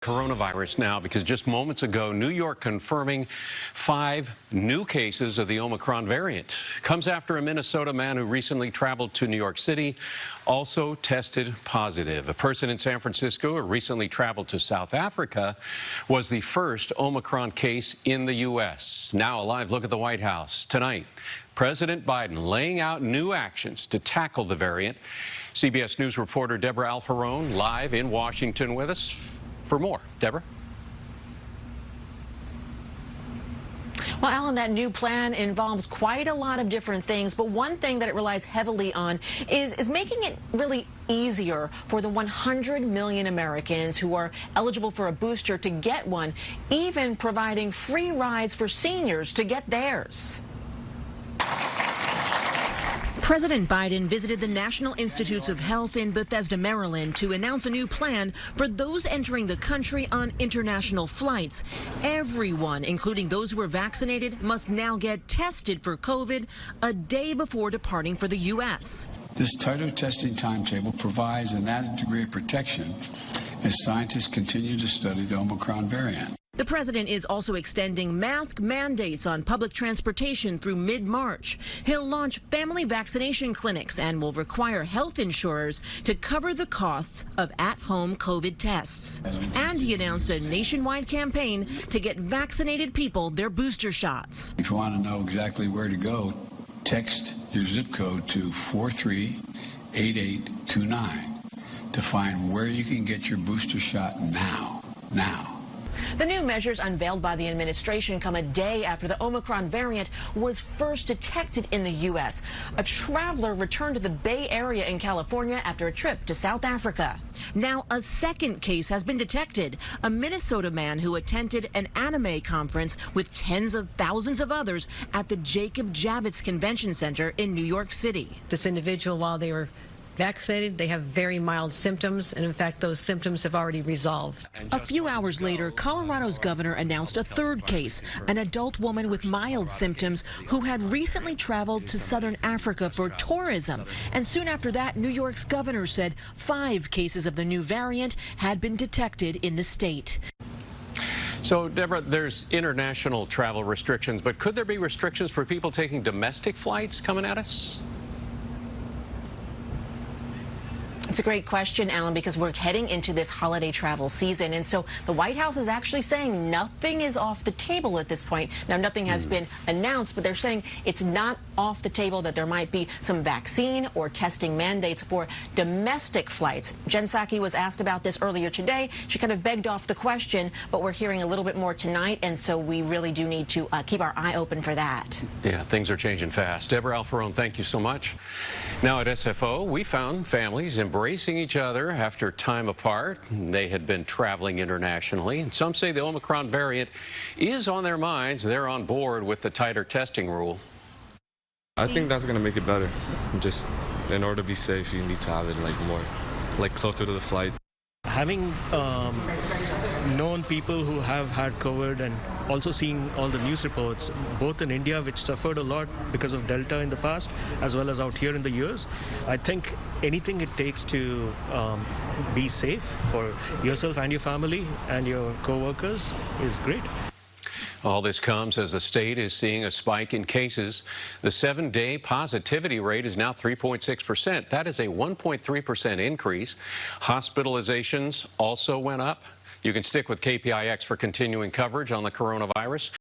Coronavirus now, because just moments ago, New York confirming 5 new cases of the Omicron variant. Comes after a Minnesota man who recently traveled to New York City also tested positive. A person in San Francisco who recently traveled to South Africa was the first Omicron case in the U.S. Now a live look at the White House. Tonight, President Biden laying out new actions to tackle the variant. CBS News reporter Debra Alfarone live in Washington with us for more. Deborah? Well, Alan, that new plan involves quite a lot of different things, but one thing that it relies heavily on is making it really easier for the 100 million Americans who are eligible for a booster to get one, even providing free rides for seniors to get theirs. President Biden visited the National Institutes of Health in Bethesda, Maryland, to announce a new plan for those entering the country on international flights. Everyone, including those who are vaccinated, must now get tested for COVID a day before departing for the U.S. This tighter testing timetable provides an added degree of protection as scientists continue to study the Omicron variant. The president is also extending mask mandates on public transportation through mid-March. He'll launch family vaccination clinics and will require health insurers to cover the costs of at-home COVID tests. And he announced a nationwide campaign to get vaccinated people their booster shots. If you want to know exactly where to go, text your zip code to 438829 to find where you can get your booster shot now. The new measures unveiled by the administration come a day after the Omicron variant was first detected in the U.S. A traveler returned to the Bay Area in California after a trip to South Africa. Now a second case has been detected. A Minnesota man who attended an anime conference with tens of thousands of others at the Jacob Javits Convention Center in New York City. This individual, while they were vaccinated, they have very mild symptoms, and in fact those symptoms have already resolved. A few hours later, Colorado's governor announced a third case, an adult woman with mild symptoms who had recently traveled to southern Africa for tourism. And soon after that, New York's governor said 5 cases of the new variant had been detected in the state. So, Deborah, there's international travel restrictions, but could there be restrictions for people taking domestic flights coming at us? It's a great question, Alan, because we're heading into this holiday travel season. And so the White House is actually saying nothing is off the table at this point. Now, nothing has been announced, but they're saying it's not off the table that there might be some vaccine or testing mandates for domestic flights. Jen Psaki was asked about this earlier today. She kind of begged off the question, but we're hearing a little bit more tonight. And so we really do need to keep our eye open for that. Yeah, things are changing fast. Debra Alfarone, thank you so much. Now at SFO, we found families embracing each other after time apart. They had been traveling internationally, and some say the Omicron variant is on their minds. They're on board with the tighter testing rule. I think that's going to make it better. Just in order to be safe, you need to have it more closer to the flight. Having known people who have had COVID and also seeing all the news reports, both in India, which suffered a lot because of Delta in the past, as well as out here in the US, I think anything it takes to be safe for yourself and your family and your co-workers is great. All this comes as the state is seeing a spike in cases. The 7-day positivity rate is now 3.6%. That is a 1.3% increase. Hospitalizations also went up. You can stick with KPIX for continuing coverage on the coronavirus.